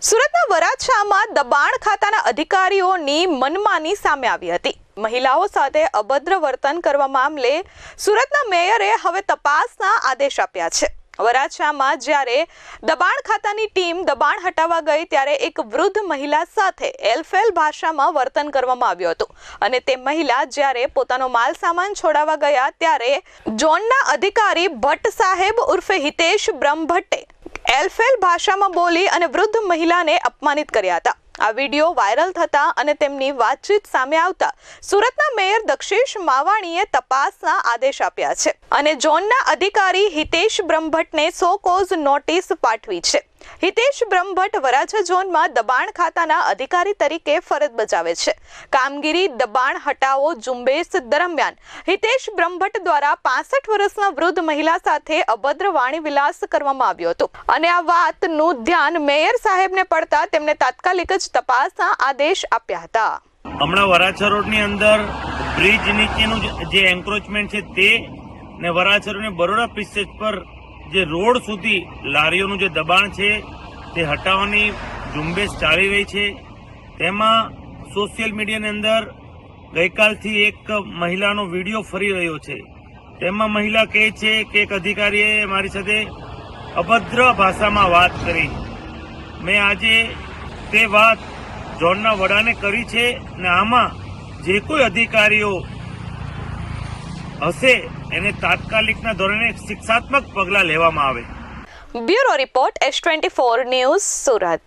સુરતના વરાછામાં દબાણ ખાતાના અધિકારીઓની મનમાની સામે આવી હતી। મહિલાઓ સાથે અભદ્ર વર્તન કરવા મામલે સુરતના મેયરે હવે તપાસના આદેશ આપ્યા છે। વરાછામાં જ્યારે દબાણ ખાતાની ટીમ દબાણ હટાવવા ગઈ ત્યારે એક વૃદ્ધ મહિલા સાથે એલફેલ ભાષામાં વર્તન કરવામાં આવ્યું હતું અને તે મહિલા જ્યારે પોતાનો માલ સામાન છોડાવવા ગયા ત્યારે ઝોનના અધિકારી ભટ્ટ સાહેબ ઉર્ફે હિતેશ બ્રહ્મભટ્ટે એલફેલ ભાષામાં બોલી અને વૃદ્ધ મહિલાને અપમાનિત કર્યા હતા। આ વિડીયો વાયરલ થતા અને તેમની વાતચીત સામે આવતા સુરતના મેયર દક્ષેશ માવાણીએ તપાસના આદેશ આપ્યા છે અને ઝોનના અધિકારી હિતેશ બ્રહ્મભટ્ટને સો કોઝ નોટિસ પાઠવી છે। હિતેશ બ્રહ્મભટ્ટ વરાછા ઝોનમાં દબાણ ખાતાના અધિકારી તરીકે ફરજ બજાવે છે। કામગીરી દબાણ હટાવો ઝુંબેશ દરમિયાન હિતેશ બ્રહ્મભટ્ટ દ્વારા 65 વર્ષના વૃદ્ધ મહિલા સાથે અભદ્ર વાણી વિલાસ કરવામાં આવ્યો હતો અને આ વાતનું ધ્યાન મેયર સાહેબને પડતા તેમને તાત્કાલિક જ તપાસના આદેશ આપ્યા હતા। હમણાં વરાછા રોડની અંદર બ્રિજ નીચેનું જે એન્ક્રોચમેન્ટ છે તે ને વરાછા રોડની બરોડા પિસ્ટેજ પર જે રોડ સુધી લારીઓનું જે દબાણ છે તે હટાવવાની ઝુંબેશ ચાલી રહી છે। તેમાં સોશિયલ મીડિયાની અંદર ગઈકાલથી એક મહિલાનો વિડીયો ફરી રહ્યો છે। તેમાં મહિલા કહે છે કે એક અધિકારીએ મારી સાથે અભદ્ર ભાષામાં વાત કરી। મેં આજે તે વાત ઝોનના વડાને કરી છે ને આમાં જે કોઈ અધિકારીઓ હશે એને તાત્કાલિકના ધોરણે શિક્ષાત્મક પગલાં લેવામાં આવે। Bureau report S24 news Surat.